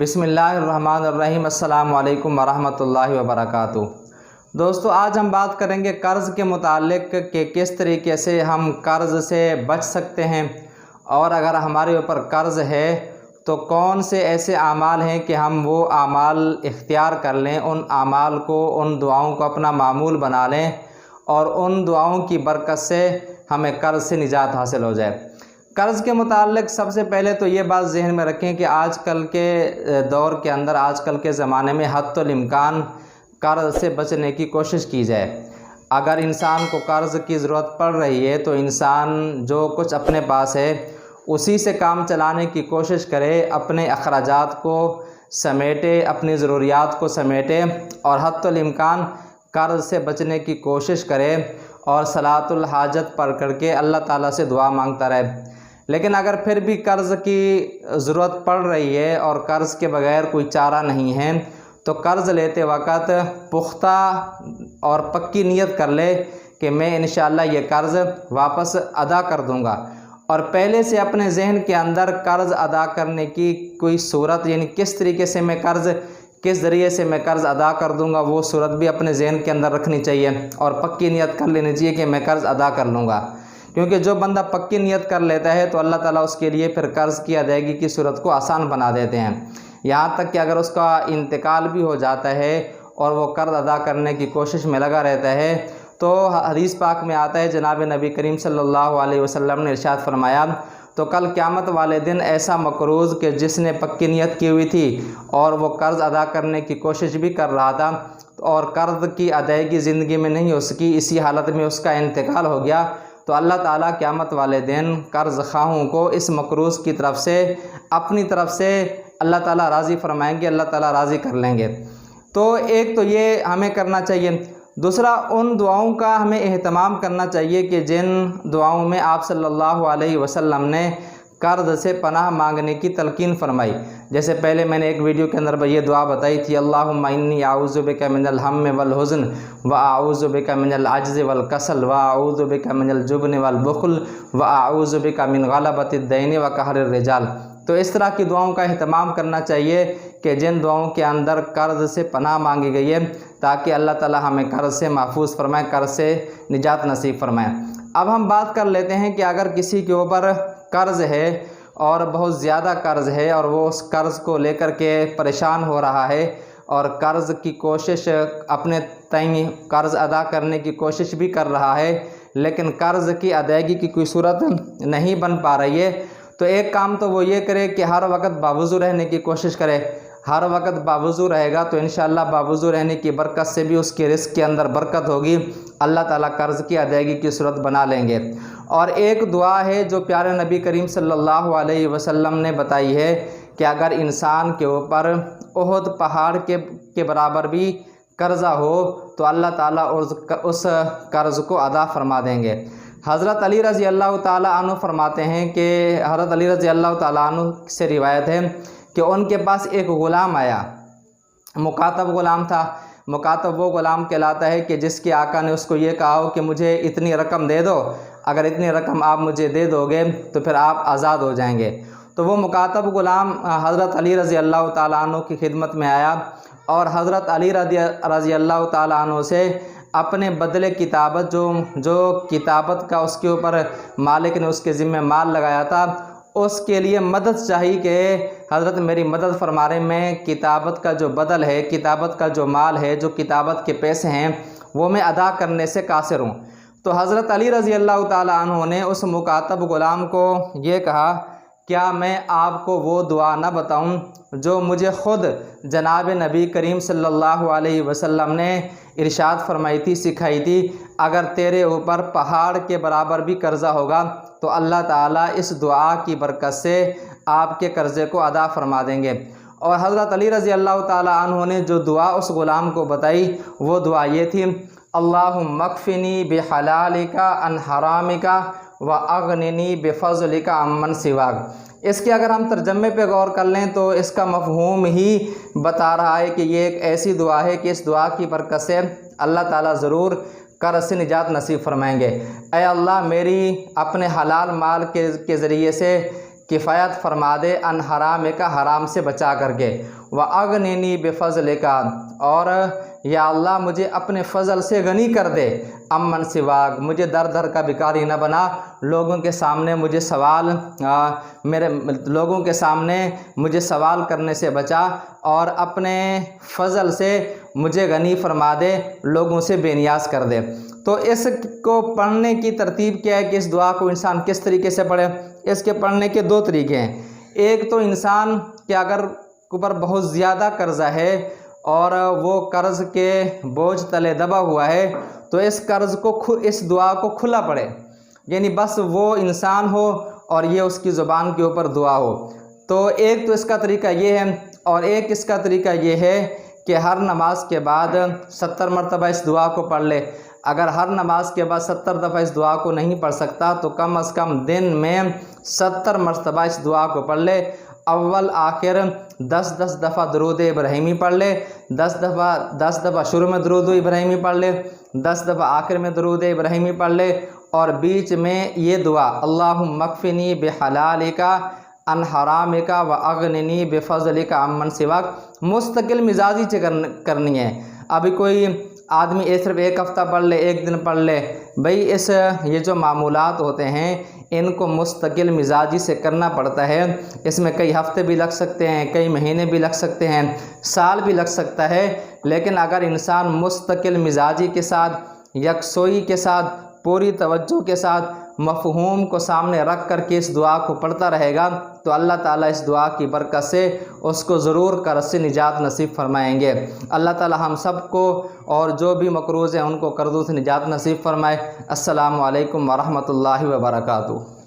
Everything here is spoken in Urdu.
بسم اللہ الرحمن الرحیم۔ السلام علیکم ورحمۃ اللہ وبرکاتہ۔ دوستو، آج ہم بات کریں گے قرض کے متعلق کہ کس طریقے سے ہم قرض سے بچ سکتے ہیں، اور اگر ہمارے اوپر قرض ہے تو کون سے ایسے اعمال ہیں کہ ہم وہ اعمال اختیار کر لیں، ان اعمال کو، ان دعاؤں کو اپنا معمول بنا لیں، اور ان دعاؤں کی برکت سے ہمیں قرض سے نجات حاصل ہو جائے۔ قرض کے متعلق سب سے پہلے تو یہ بات ذہن میں رکھیں کہ آج کل کے دور کے اندر، آج کل کے زمانے میں حتی الامکان قرض سے بچنے کی کوشش کی جائے۔ اگر انسان کو قرض کی ضرورت پڑ رہی ہے تو انسان جو کچھ اپنے پاس ہے اسی سے کام چلانے کی کوشش کرے، اپنے اخراجات کو سمیٹے، اپنی ضروریات کو سمیٹے، اور حتی الامکان قرض سے بچنے کی کوشش کرے، اور صلاۃ الحاجت پڑھ کر کے اللہ تعالیٰ سے دعا مانگتا رہے۔ لیکن اگر پھر بھی قرض کی ضرورت پڑ رہی ہے اور قرض کے بغیر کوئی چارہ نہیں ہے تو قرض لیتے وقت پختہ اور پکی نیت کر لے کہ میں انشاءاللہ یہ قرض واپس ادا کر دوں گا، اور پہلے سے اپنے ذہن کے اندر قرض ادا کرنے کی کوئی صورت، یعنی کس طریقے سے میں قرض، کس ذریعے سے میں قرض ادا کر دوں گا، وہ صورت بھی اپنے ذہن کے اندر رکھنی چاہیے، اور پکی نیت کر لینی چاہیے کہ میں قرض ادا کر لوں گا۔ کیونکہ جو بندہ پکی نیت کر لیتا ہے تو اللہ تعالیٰ اس کے لیے پھر قرض کی ادائیگی کی صورت کو آسان بنا دیتے ہیں۔ یہاں تک کہ اگر اس کا انتقال بھی ہو جاتا ہے اور وہ قرض ادا کرنے کی کوشش میں لگا رہتا ہے تو حدیث پاک میں آتا ہے، جناب نبی کریم صلی اللہ علیہ وسلم نے ارشاد فرمایا، تو کل قیامت والے دن ایسا مقروض کہ جس نے پکی نیت کی ہوئی تھی اور وہ قرض ادا کرنے کی کوشش بھی کر رہا تھا اور قرض کی ادائیگی زندگی میں نہیں ہو سکی، اسی حالت میں اس کا انتقال ہو گیا، تو اللہ تعالیٰ قیامت والے دن قرض خواہوں کو اس مقروض کی طرف سے، اپنی طرف سے اللہ تعالیٰ راضی فرمائیں گے، اللہ تعالیٰ راضی کر لیں گے۔ تو ایک تو یہ ہمیں کرنا چاہیے۔ دوسرا، ان دعاؤں کا ہمیں اہتمام کرنا چاہیے کہ جن دعاؤں میں آپ صلی اللہ علیہ وسلم نے قرض سے پناہ مانگنے کی تلقین فرمائی۔ جیسے پہلے میں نے ایک ویڈیو کے اندر یہ دعا بتائی تھی، اللہم انی اعوذ بک من الہم والحزن واعوذ بک من العجز والکسل واعوذ بک من الجبن والبخل واعوذ بک من غلبۃ الدین وقہر الرجال۔ تو اس طرح کی دعاؤں کا اہتمام کرنا چاہیے کہ جن دعاؤں کے اندر قرض سے پناہ مانگی گئی ہے، تاکہ اللہ تعالیٰ ہمیں قرض سے محفوظ فرمائے، قرض سے نجات نصیب فرمائے۔ اب ہم بات کر لیتے ہیں کہ اگر کسی کے اوپر قرض ہے اور بہت زیادہ قرض ہے اور وہ اس قرض کو لے کر کے پریشان ہو رہا ہے اور قرض کی کوشش، اپنے تئیں قرض ادا کرنے کی کوشش بھی کر رہا ہے لیکن قرض کی ادائیگی کی کوئی صورت نہیں بن پا رہی ہے، تو ایک کام تو وہ یہ کرے کہ ہر وقت باوضو رہنے کی کوشش کرے۔ ہر وقت باوضو رہے گا تو انشاءاللہ باوضو رہنے کی برکت سے بھی اس کے رزق کے اندر برکت ہوگی، اللہ تعالیٰ قرض کی ادائیگی کی صورت بنا لیں گے۔ اور ایک دعا ہے جو پیارے نبی کریم صلی اللہ علیہ وسلم نے بتائی ہے کہ اگر انسان کے اوپر احد پہاڑ کے برابر بھی قرضہ ہو تو اللہ تعالیٰ اس قرض کو ادا فرما دیں گے۔ حضرت علی رضی اللہ تعالیٰ عنہ فرماتے ہیں کہ حضرت علی رضی اللہ تعالیٰ عنہ سے روایت ہے کہ ان کے پاس ایک غلام آیا، مکاتب غلام تھا۔ مکاتب وہ غلام کہلاتا ہے کہ جس کے آقا نے اس کو یہ کہا ہو کہ مجھے اتنی رقم دے دو، اگر اتنی رقم آپ مجھے دے دو گے تو پھر آپ آزاد ہو جائیں گے۔ تو وہ مکاتب غلام حضرت علی رضی اللہ تعالیٰ عنہ کی خدمت میں آیا اور حضرت علی رضی اللہ تعالیٰ عنہ سے اپنے بدلے کتابت، جو کتابت کا اس کے اوپر مالک نے اس کے ذمہ مال لگایا تھا، اس کے لیے مدد چاہیے کہ حضرت میری مدد فرما رہے، میں کتابت کا جو بدل ہے، کتابت کا جو مال ہے، جو کتابت کے پیسے ہیں وہ میں ادا کرنے سے قاصر ہوں۔ تو حضرت علی رضی اللہ تعالیٰ عنہ نے اس مکاتب غلام کو یہ کہا، کیا میں آپ کو وہ دعا نہ بتاؤں جو مجھے خود جناب نبی کریم صلی اللہ علیہ وسلم نے ارشاد فرمائی تھی، سکھائی تھی، اگر تیرے اوپر پہاڑ کے برابر بھی قرضہ ہوگا تو اللہ تعالیٰ اس دعا کی برکت سے آپ کے قرضے کو ادا فرما دیں گے۔ اور حضرت علی رضی اللہ تعالیٰ عنہ نے جو دعا اس غلام کو بتائی وہ دعا یہ تھی، اللہم اکفنی بحلالک عن حرامک واغننی بفضلک عمن سواک۔ اس کے اگر ہم ترجمے پہ غور کر لیں تو اس کا مفہوم ہی بتا رہا ہے کہ یہ ایک ایسی دعا ہے کہ اس دعا کی برکت سے اللہ تعالیٰ ضرور قرض سے نجات نصیب فرمائیں گے۔ اے اللہ، میری اپنے حلال مال کے ذریعے سے کفایت فرما دے ان حرام کا حرام سے بچا کر کے، وَأَغْنِنِي بِفَضْلِكَ اور یا اللہ مجھے اپنے فضل سے غنی کر دے، امن سواک مجھے در در کا بھکاری نہ بنا، لوگوں کے سامنے مجھے سوال کرنے سے بچا، اور اپنے فضل سے مجھے غنی فرما دے، لوگوں سے بے نیاز کر دے۔ تو اس کو پڑھنے کی ترتیب کیا ہے کہ اس دعا کو انسان کس طریقے سے پڑھے؟ اس کے پڑھنے کے دو طریقے ہیں۔ ایک تو انسان کہ اگر اوپر بہت زیادہ قرضہ ہے اور وہ قرض کے بوجھ تلے دبا ہوا ہے، تو اس دعا کو کھلا پڑھے، یعنی بس وہ انسان ہو اور یہ اس کی زبان کے اوپر دعا ہو۔ تو ایک تو اس کا طریقہ یہ ہے، اور ایک اس کا طریقہ یہ ہے کہ ہر نماز کے بعد 70 مرتبہ اس دعا کو پڑھ لے۔ اگر ہر نماز کے بعد 70 دفعہ اس دعا کو نہیں پڑھ سکتا تو کم از کم دن میں 70 مرتبہ اس دعا کو پڑھ لے۔ اول آخر 10 دفعہ درود ابراہیمی پڑھ لے، 10 دفعہ شروع میں درود ابراہیمی پڑھ لے، 10 دفعہ آخر میں درود ابراہیمی پڑھ لے، اور بیچ میں یہ دعا اللہم اکفنی بحلالک عن حرامک واغننی بفضلک عمن سواک مستقل مزاجی سے کرنی ہے۔ ابھی کوئی آدمی صرف ایک ہفتہ پڑھ لے، ایک دن پڑھ لے، بھئی یہ جو معمولات ہوتے ہیں ان کو مستقل مزاجی سے کرنا پڑتا ہے۔ اس میں کئی ہفتے بھی لگ سکتے ہیں، کئی مہینے بھی لگ سکتے ہیں، سال بھی لگ سکتا ہے، لیکن اگر انسان مستقل مزاجی کے ساتھ، یکسوئی کے ساتھ، پوری توجہ کے ساتھ، مفہوم کو سامنے رکھ کر کے اس دعا کو پڑھتا رہے گا تو اللہ تعالیٰ اس دعا کی برکت سے اس کو ضرور قرض سے نجات نصیب فرمائیں گے۔ اللہ تعالیٰ ہم سب کو اور جو بھی مقروض ہیں ان کو قرضوں سے نجات نصیب فرمائے۔ السلام علیکم ورحمۃ اللہ وبرکاتہ۔